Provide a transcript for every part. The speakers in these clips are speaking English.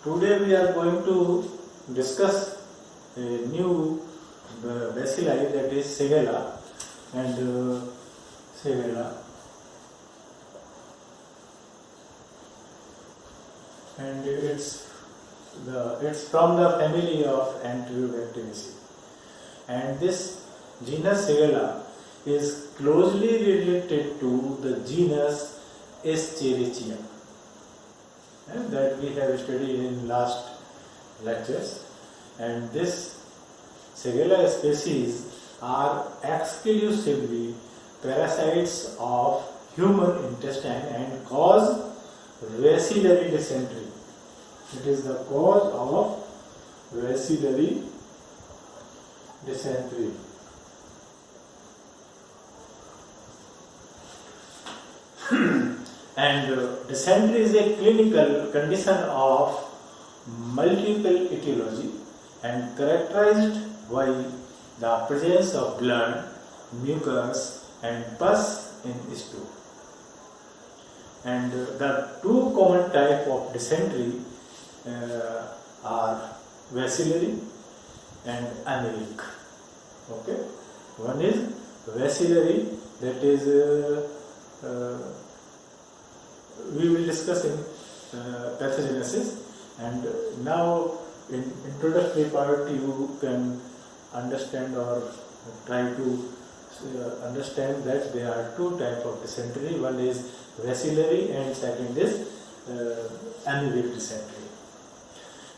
Today we are going to discuss a new bacilli, that is Shigella, and Shigella, and it's from the family of Enterobacteriaceae, and this genus Shigella is closely related to the genus Escherichia, and that we have studied in last lectures. And this Shigella species are exclusively parasites of human intestine and cause bacillary dysentery. It is the cause of bacillary dysentery. And dysentery is a clinical condition of multiple etiology and characterized by the presence of blood, mucus and pus in stool. And the two common types of dysentery are bacillary and anemic. Okay, one is bacillary, that is we will discuss in pathogenesis, and now in introductory part you can understand or try to understand that there are two types of dysentery. One is bacillary and second is anemic dysentery.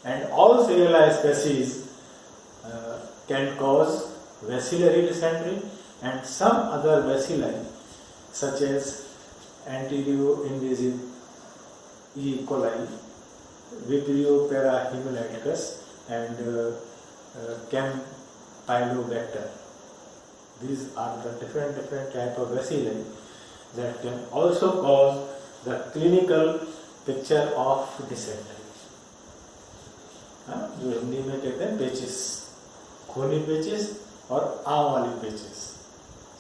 And all Shigella species can cause bacillary dysentery, and some other bacilli such as Enteroinvasive E. coli, Vibrio parahemolyticus and Campylobacter. These are the different type of bacilli that can also cause the clinical picture of dysentery. जो हिंदी में कहते हैं पेचिस, खूनी पेचिस और आम वाली पेचिस,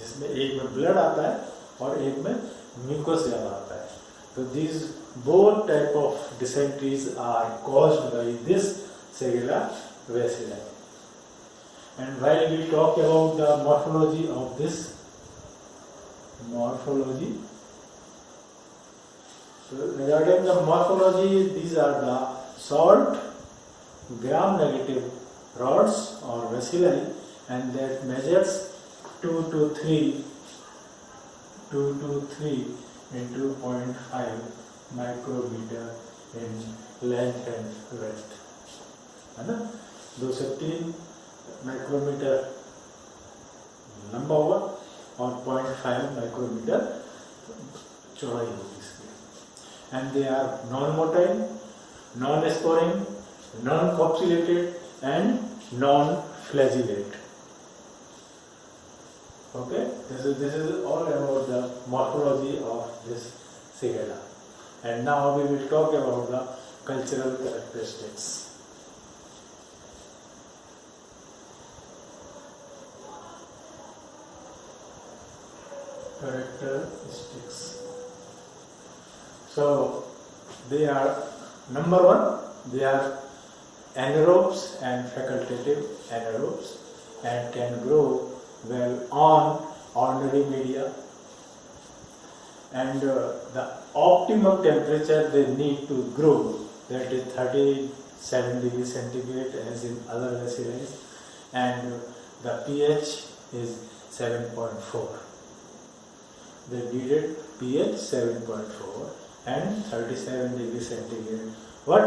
जिसमें एक में ब्लड आता है और एक में म्यूकस ज्यादा आता है. So these both type of dysenteries are caused by this Shigella bacilli. And while we talk about the morphology of this so regarding the morphology, these are the short gram-negative rods or bacilli, and that measures 2 to 3 into 0.5 micrometer in length and width, है ना. 2 से 3 micrometer लंबा होगा और 0.5 micrometer चौड़ाई होगी इसकी. And they are non motile, non sporing, non capsulated and non flagellate. Okay, this is all about the morphology of this Shigella. And now we will talk about the cultural characteristics. So they are, number one, they are anaerobes and facultative anaerobes and can grow well on ordinary media, and the optimum temperature they need to grow, that is 37 degrees centigrade as in other bacilli, and the pH is 7.4. They needed pH 7.4 and 37 degrees centigrade. But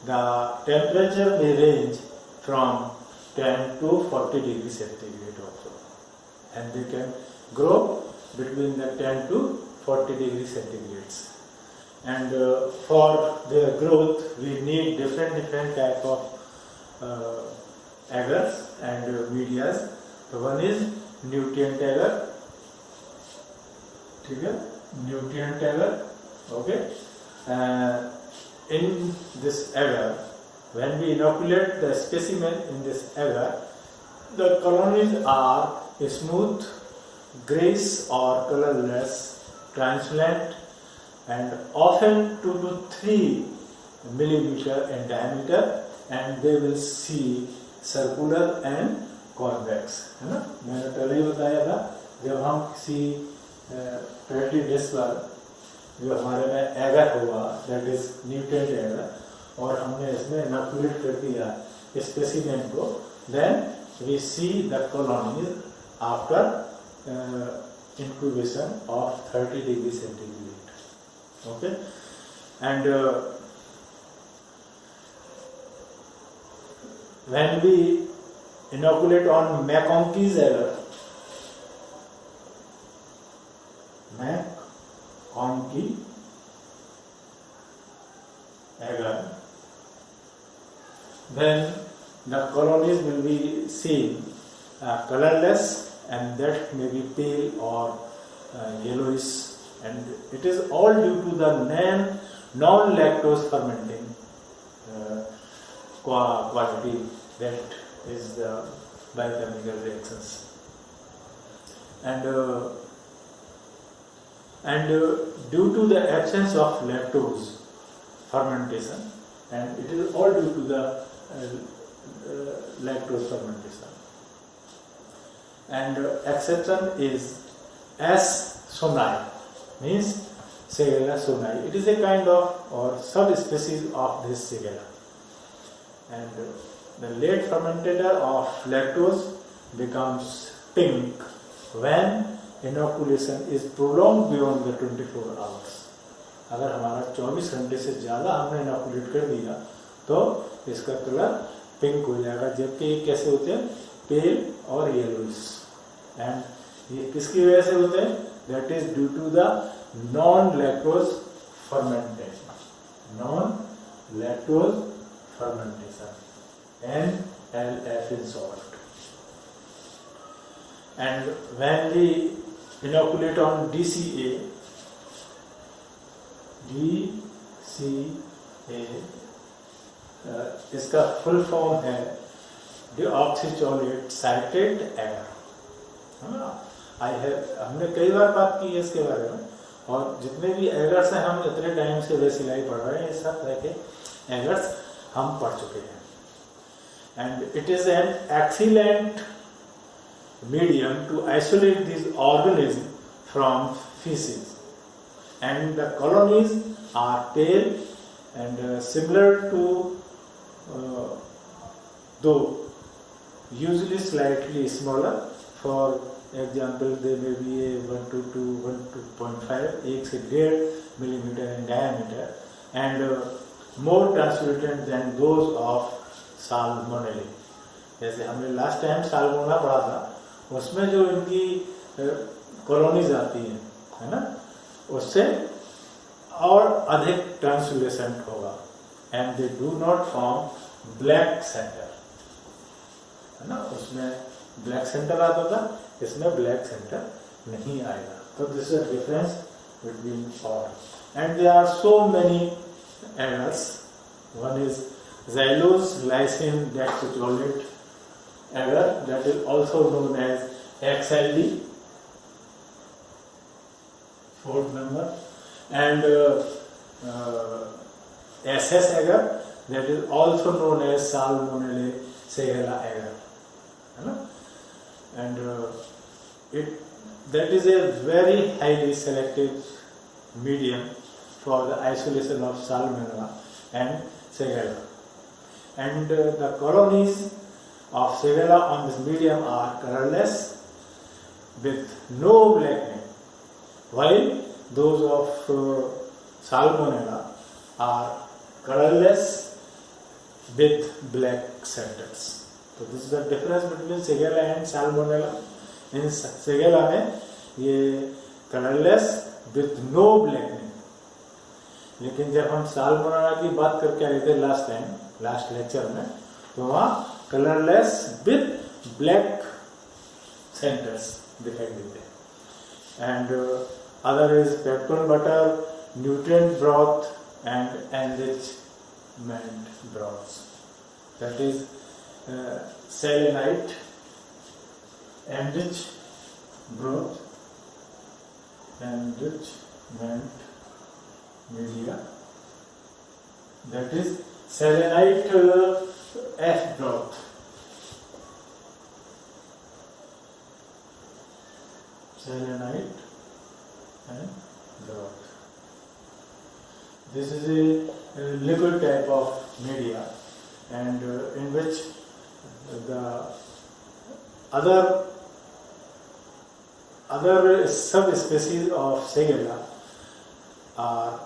the temperature may range from 10 to 40 degrees centigrade also, and they can grow between the 10 to 40 degrees centigrades. And for their growth we need different type of agars and medias. So one is nutrient agar, nutrient agar. Okay, in this agar, when we inoculate the specimen in this agar, the colonies are smooth, grayish or colorless, translucent, and often 2 to 3 millimeter in diameter, and they will see circular and convex, है ना. मैंने पहले ही बताया था, जब हम किसी petri dish पर जो हमारे में एगर होगा, दैट इज न्यूट्रिएंट एगर, और हमने इसमें इनोकुलेट कर दिया स्पेसिमेन को, then we see the colonies after incubation of 30 degree centigrade. Okay, and when we inoculate on McConkey's agar, McConkey agar, then the colonies will be seen colorless, and that may be pale or yellowish, and it is all due to the non-lactose fermenting quality, that is the biochemical reactions, and due to the absence of lactose fermentation, and it is all due to the lactose fermentation. And exception is S. sonai, means Shigella sonai. It is a kind of or subspecies of this Shigella. And the late fermentator of lactose becomes pink when inoculation is prolonged beyond the 24 hours. अगर हमारा 24 घंटे से ज़्यादा हमने inoculate कर दिया तो इसका कलर पिंक हो जाएगा, जबकि ये कैसे होते हैं, पेल और येलोइश. एंड ये किसकी वजह से होते हैं, that is due to the non lactose fermentation, non lactose fermentation, NLF in short. And when we inoculate on DCA, इसका फुल फॉर्म है डीऑक्सीचोलेट साइट्रेट एगर. हमने कई बार बात की है इसके बारे में, और जितने भी एगर्स हैं, हम इतने टाइम से बेसिलाई पढ़ रहे हैं, इस सब तरह के एगर्स हम पढ़ चुके हैं. And it is an excellent medium to isolate these organisms from feces, and the colonies are pale and similar to though usually slightly smaller. For example, they may be 1 to 2.5 1 से 1.5 millimeter in diameter, and more translucent than those of salmonella. जैसे हमने last time साल्मोना पढ़ा था, उसमें जो इनकी colonies आती हैं, है ना, उससे और अधिक ट्रांसलेसेंट होगा. And they do not form black centre, है ना, उसमें ब्लैक सेंटर आता था, इसमें ब्लैक सेंटर नहीं आएगा. तो this is difference between all. And there are so many agars. One is xylose lysine dextricholate agar, that is also known as XLD, fourth number, and SS agar, that is also known as Salmonella Shigella agar, है ना. And that is a very highly selective medium for the isolation of Salmonella and Shigella. And the colonies of Shigella on this medium are colorless with no blackening, while those of Salmonella are colorless with black centers. So this is the difference between Shigella and Salmonella. In Shigella में ये colorless with no blackening, लेकिन जब हम salmonella की बात करके आए थे लास्ट लेक्चर में, तो वहाँ कलरलेस विथ ब्लैक सेंटर्स दिखाई देते हैं. And other is peptone water, nutrient broth and enrichment broths, that is selenite, enrich broth, enrichment media, that is selenite F dot. Selenite and dot. This is a liquid type of media, and in which the other subspecies of Shigella are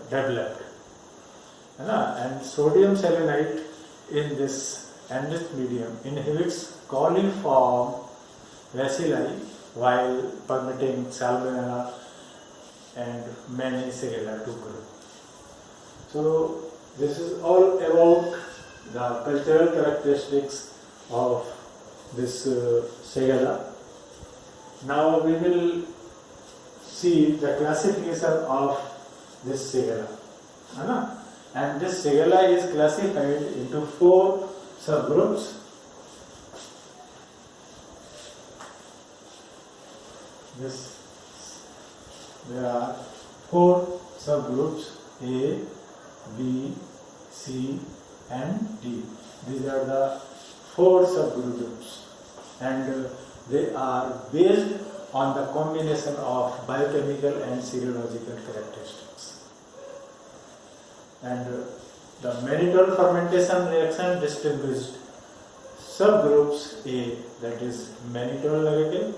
developed. And sodium selenite in this enriched medium inhibits coliform bacilli while permitting Salmonella and many Shigella to grow. So this is all about the cultural characteristics of this Shigella. Now we will see the classification of this Shigella. And this Shigella is classified into 4 subgroups. There are 4 subgroups A, B, C and D. These are the 4 subgroups, and they are based on the combination of biochemical and serological characteristics. And the mannitol fermentation reaction distinguished subgroups A, that is mannitol negative,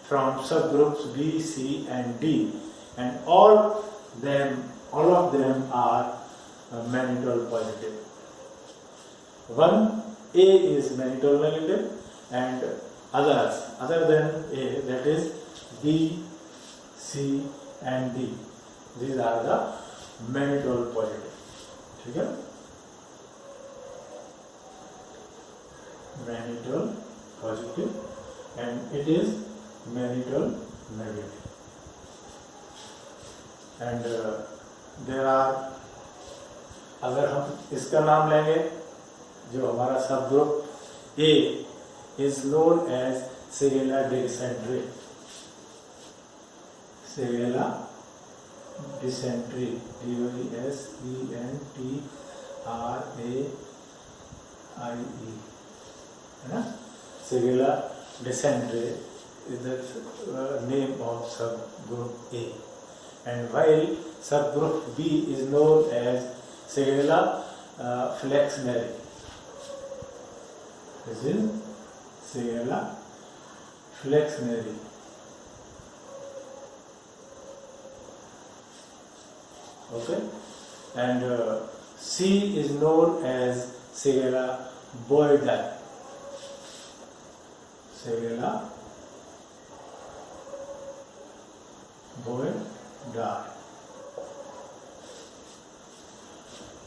from subgroups B, C and D, and all of them are mannitol positive. One A is mannitol negative, and others other than A, that is B, C and D, these are the mannitol positive. Okay? Mannitol positive, and it is mannitol negative. And there are, अगर हम इसका नाम लेंगे, जो हमारा सब group A is known as Shigella dysentery. Shigella dysentery, dysenterie, है ना? Shigella dysentery is the name of subgroup A, and while subgroup B is known as Shigella flexneri. This is Shigella flexneri. Okay, and C is known as Shigella boydii. Shigella boydii.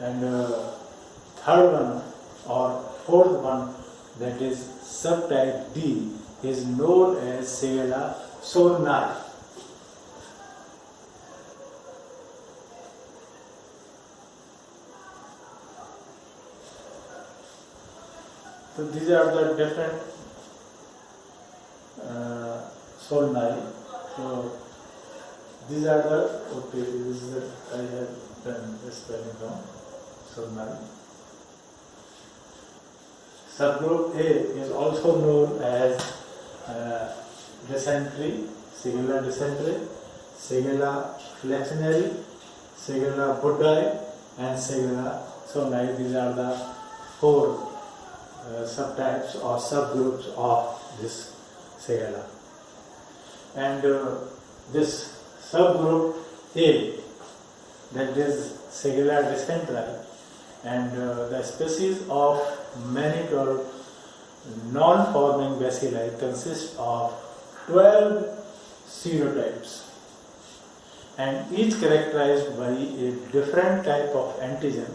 And third one or fourth one, that is subtype D, is known as Shigella sornai. So these are the different sornai. So these are the, okay, this is the, I have done the spelling wrong. Sornai. Subgroup A is also known as dysentery, Shigella dysentery, Shigella flexneri, Shigella boydii, and Shigella sornai. These are the 4 subtypes or subgroups of this Shigella. And this subgroup A, that is Shigella dysentery, and the species of mannitol non-forming bacilli consists of 12 serotypes, and each characterized by a different type of antigen.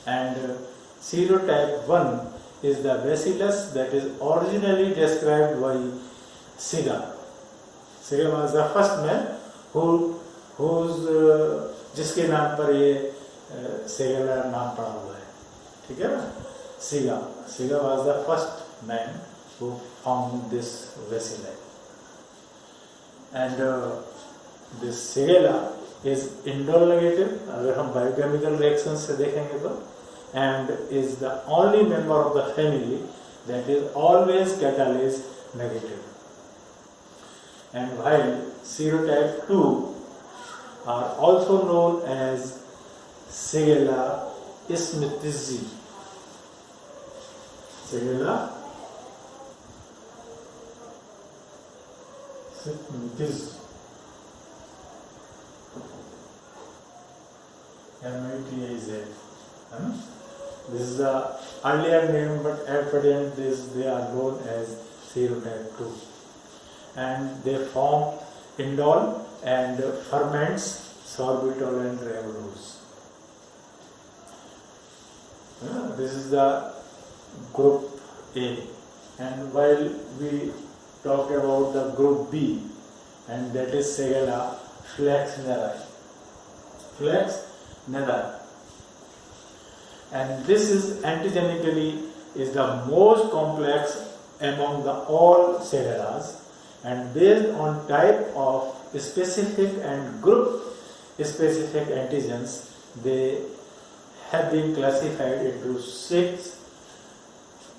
And serotype 1 is the bacillus that is originally described by Shiga. Shiga was the first man जिसके नाम पर ये Shigella नाम पड़ा हुआ है, ठीक है ना? Shiga was the first man who found this bacilli. And this Shigella is indole negative अगर हम biochemical reactions से देखेंगे तो, and is the only member of the family that is always catalase negative. And while serotype 2 are also known as Shigella smithsii. Shigella smithsii. MITIZ. This is the earlier name, but at present they are known as serotype 2. And they form indole and ferments sorbitol and ribulose. This is the group A. And while we talk about the group B, and that is Shigella flexneri. And this is antigenically is the most complex among the all Shigellas, and based on type of specific and group specific antigens, they have been classified into 6,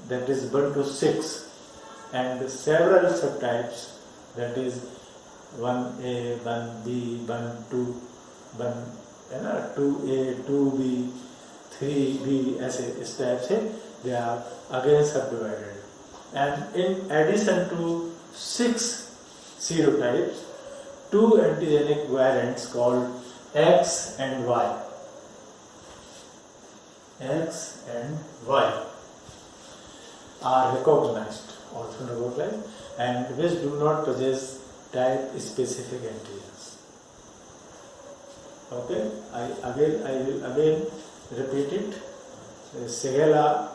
that is 1 to 6, and several subtypes, that is 1A, 1B, 1, 2, 2A, 2B, 3B, ऐसे इस type से they are again subdivided. And in addition to 6 serotypes, 2 antigenic variants called X and Y. X and Y are recognized, also recognized, and which do not possess type specific antigens. Okay, I will again repeat it. Shigella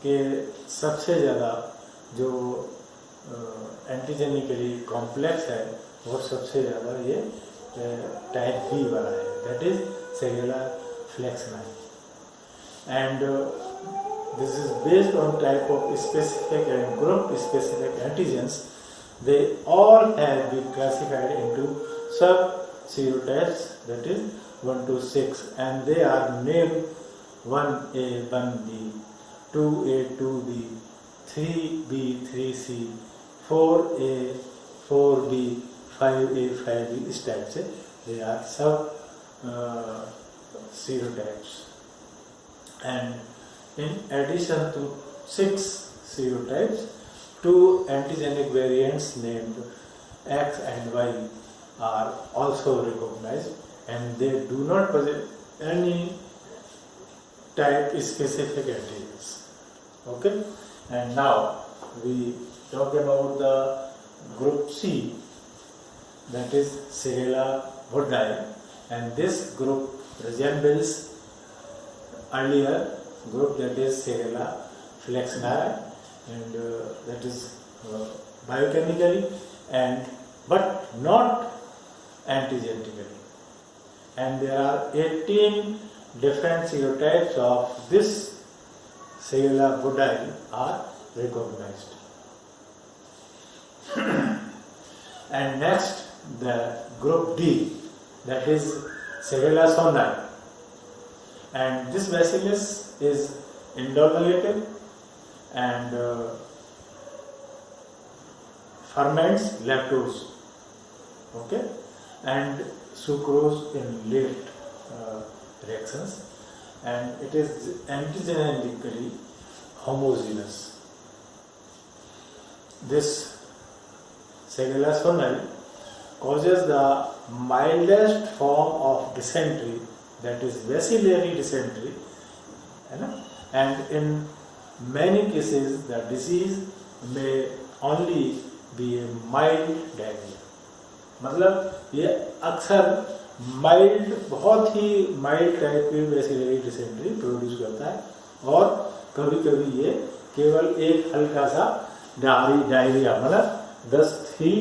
के सबसे ज़्यादा जो एंटीजेनिकली complex है वो सबसे ज़्यादा ये type B वाला है, that is Shigella flexneri, and this is based on type of specific and group specific antigens. They all have been classified into sub serotypes, that is 1 to 6, and they are named 1A, 1B, 2A, 2B, 3B, 3C, 4A, 4B, 5A, 5B, इस type से they are sub serotypes. And in addition to 6 serotypes, 2 antigenic variants named X and Y are also recognized, and they do not possess any type specific antigens. Okay, and now we talk about the group C, that is Shigella woodii, and this group resembles earlier group, that is Shigella flexneri, and that is biochemically and but not antigenically. And there are 18 different serotypes of this Shigella woodii are recognized. And next, the group D, that is Shigella sonnei, and this bacillus is indole negative and ferments lactose, okay, and sucrose in late reactions, and it is antigenically homogeneous. This Shigella sonnei causes the mildest form of dysentery, that is bacillary dysentery, and in many cases the disease may only be a mild diarrhea. मतलब ये अक्सर mild, बहुत ही mild type की bacillary dysentery produce करता है, और कभी कभी ये केवल एक हल्का सा डायरिया मतलब दस्त ही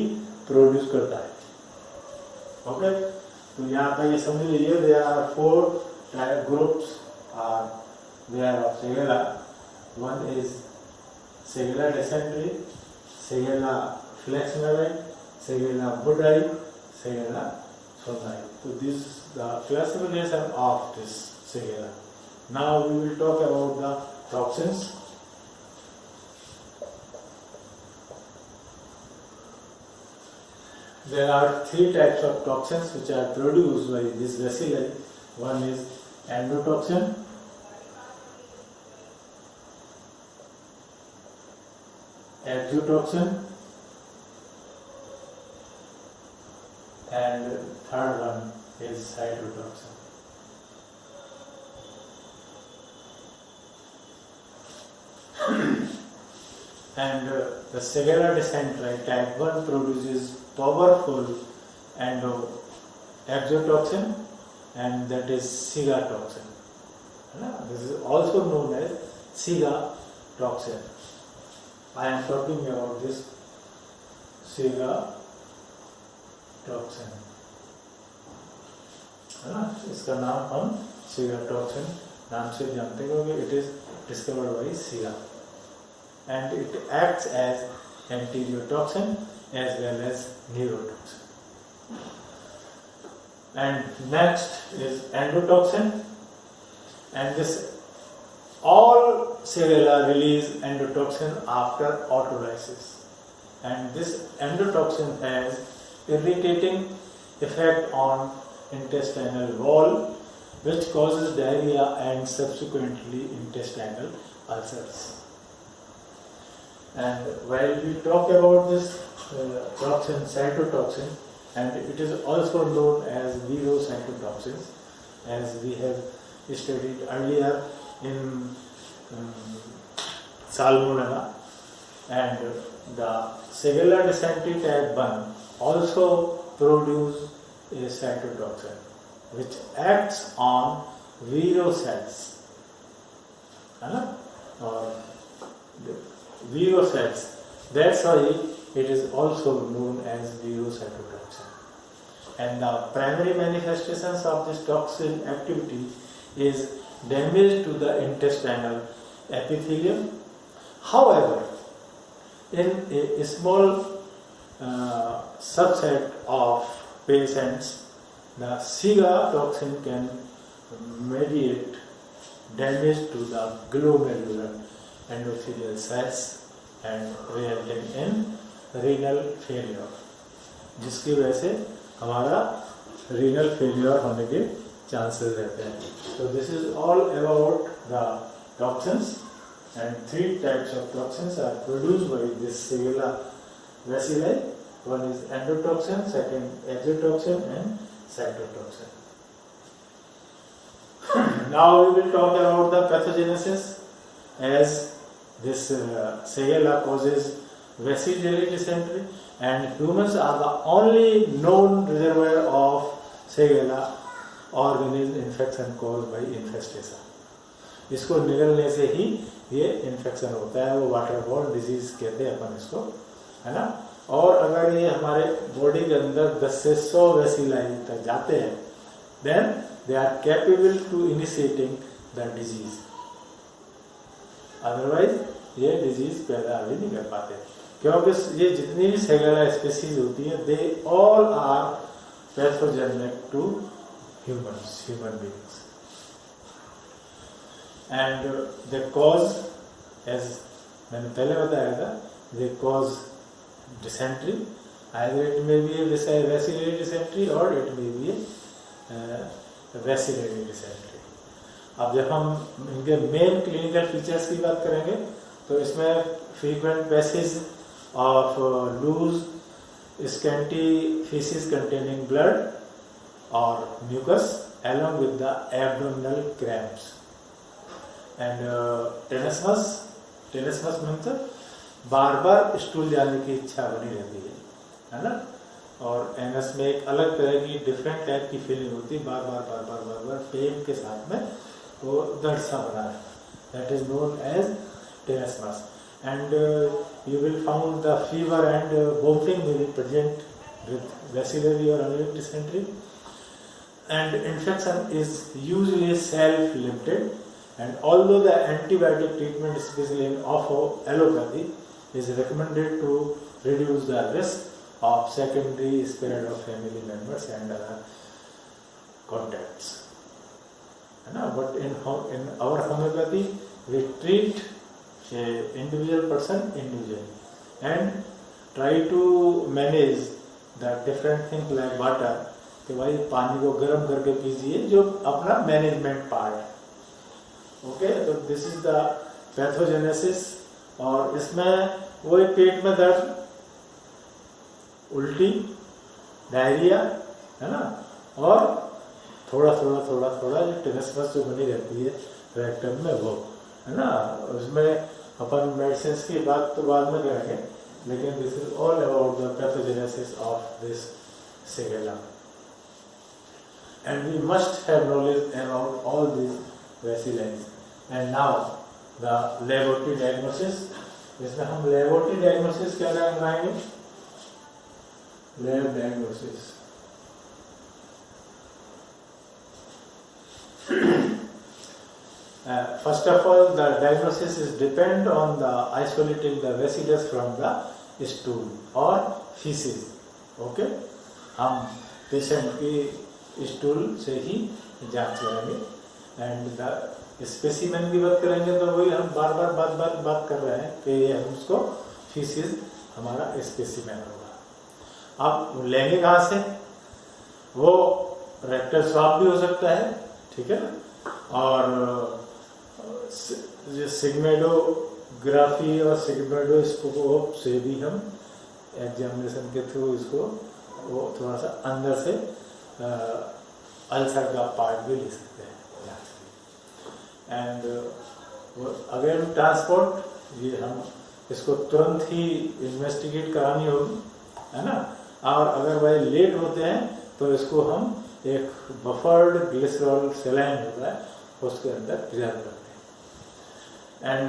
प्रोड्यूस करता है. ओके, तो यहाँ पर ये समझ लीजिए there are 4 type groups are there of Shigella. One is Shigella dysentery, Shigella flexneri, Shigella woodii, Shigella tonight. So this is the classification of this Shigella. Now we will talk about the toxins. There are three types of toxins which are produced by this bacilli. One is endotoxin, exotoxin, and third one is cytotoxin. And the Shigella dysentery type 1 produces powerful exotoxin, and that is Shiga toxin. This is also known as Shiga toxin. I am talking about this Shiga toxin. इसका नाम हम Shiga toxin नाम से जानते हो कि it is discovered by Shiga, and it acts as anteriotoxin as well as neurotoxin. And next is endotoxin, and this all Shigella release endotoxin after autolysis, and this endotoxin has irritating effect on intestinal wall, which causes diarrhea and subsequently intestinal ulcers. And while we talk about this toxin, cytotoxin, and it is also known as virocytotoxins, as we have studied earlier in Salmonella, and the Shigella dysentery type 1 also produce a cytotoxin which acts on vero cells, or vero cells. That's why it is also known as virocytotoxin. And the primary manifestations of this toxin activity is damage to the intestinal epithelium. However, in a small subset of patients, the Shiga toxin can mediate damage to the glomerular endothelial cells and resulting in renal failure, जिसकी वजह से हमारा renal failure होने के chances रहते हैं. So this is all about the toxins, and three types of toxins are produced by this Shigella bacilli. One is endotoxin, second exotoxin, and cytotoxin. Now we will talk about the pathogenesis, as this Shigella causes vacillary dysentery, and humans are the only known reservoir of Shigella organism infection caused by infestation. इसको निगलने से ही ये infection होता है, वो waterborne disease कहते हैं अपन इसको, है ना. और अगर ये हमारे बॉडी के अंदर 10 से 100 वैसिलाई तक जाते हैं, then they are capable to initiating the disease. Otherwise ये डिजीज पैदा भी नहीं कर पाते, क्योंकि ये जितनी भी Shigella स्पीसीज होती है, they all are pathogenic to human beings, and they cause, as मैंने पहले बताया था, they cause dysentery. Either it may be a vacillary dysentery or it may be a vacillary dysentery. अब जब हम इनके मेन क्लिनिकल फीचर्स की बात करेंगे, तो इसमें frequent passage of loose scanty feces containing blood or mucus along with the abdominal cramps, and tenesmus means bar bar stool जाने की इच्छा बनी रहती है ना. और एनस में एक अलग तरह की डिफरेंट टाइप की फीलिंग होती है, बार बार पेन के साथ में वो दर्द सा बना है. That is known as tenesmus. And you will found the fever and vomiting will be present with bacillary और unlimited dysentery. And infection is usually self limited, and although the antibiotic treatment, especially in allopathy, is recommended to reduce the risk of secondary spread of family members and other contacts. है ना? But in our homeopathy we treat a individual person individually and try to manage the different things like water. कि भाई पानी को गर्म करके पीजिए, जो अपना मैनेजमेंट पार्ट है. ओके, तो दिस इज द पैथोजेनेसिस. और इसमें वही पेट में दर्द, उल्टी, डायरिया, है ना, और थोड़ा जो टेनिसमस जो बनी रहती है रेक्टम में, वो है ना. उसमें अपन मेडिसिन की बात तो बाद में करेंगे, लेकिन this is all about the pathogenesis of this Shigella. And we must have knowledge about all these vacillans. And now the laboratory diagnosis. इसमें हम laboratory diagnosis क्या लगाएंगे? Lab diagnosis. First of all, the diagnosis is depend on the isolating the bacillus from the stool or feces. Okay, हम patient की stool से ही जांच करेंगे. And the specimen की बात करेंगे तो वही हम बार कर रहे हैं कि हम उसको फीसिस हमारा स्पेसिमेन होगा. अब लेंगे कहाँ से? वो रेक्टल स्वाब भी हो सकता है, ठीक है ना, और सिग्मेडोग्राफी और सिग्मेडोस्कोप से भी हम एग्जामिनेशन के थ्रू इसको वो थोड़ा सा अंदर से अल्सर का पार्ट भी ले सकते हैं. एंड अगेन ट्रांसपोर्ट, ये हम इसको तुरंत ही इन्वेस्टिगेट करानी होगी, है ना. और अगर वह लेट होते हैं तो इसको हम एक बफर्ड ग्लिसरॉल सेलाइन होता है उसके अंदर प्रिजर्व करते हैं. एंड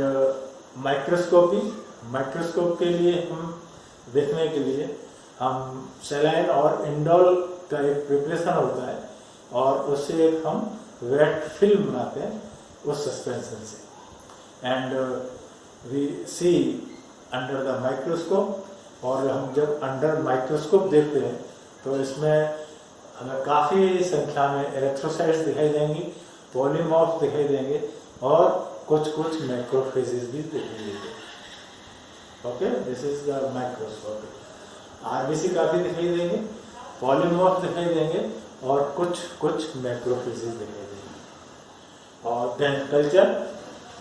माइक्रोस्कोप के लिए हम देखने के लिए हम सेलाइन और इंडोल का एक प्रिपरेशन होता है और उससे एक हम वेट फिल्म बनाते हैं उस सस्पेंशन से. And we see under the microscope. और हम जब अंडर माइक्रोस्कोप देखते हैं तो इसमें हमें काफ़ी संख्या में एरिथ्रोसाइट्स दिखाई देंगी, पॉलीमॉर्फ दिखाई देंगे और कुछ मैक्रोफेजेस भी दिखाई देंगे. Okay, this is the microscope. RBC काफ़ी दिखाई देंगे, पॉलीमॉर्फ दिखाई देंगे और कुछ मैक्रोफेजेस दिखाई देंगे. और देन कल्चर,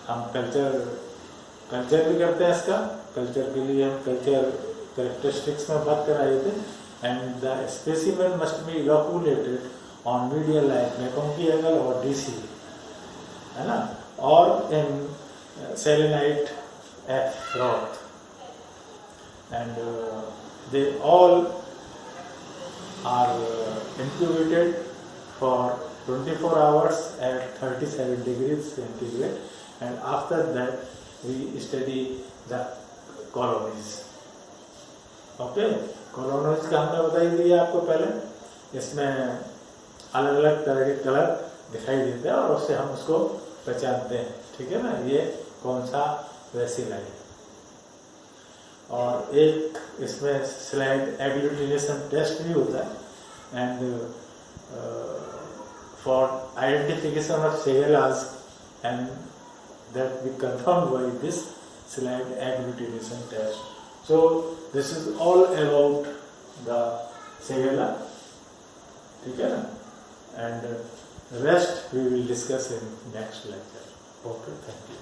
हम कल्चर भी करते हैं. इसका कल्चर के लिए हम कल्चर कैरेक्टरिस्टिक्स में बात कर रहे थे. And the specimen must be inoculated on media like MacConkey agar और डीसी, है ना, और in selenite F broth. And they all are incubated for 24 hours at 37 degrees centigrade, and after that we study the colonies. Okay, colonies का हमने बताई दिया आपको पहले. इसमें अलग अलग तरह के कलर दिखाई देते हैं और उससे हम उसको पहचानते हैं, ठीक है ना, ये कौन सा वैसिला है. और एक इसमें स्लाइड एग्लूटिनेशन टेस्ट भी होता है. And for identification of Shigellas, and that we confirm by this slide agglutination test. So this is all about the Shigella, ठीक है ना. And rest we will discuss in next lecture. Okay, thank you.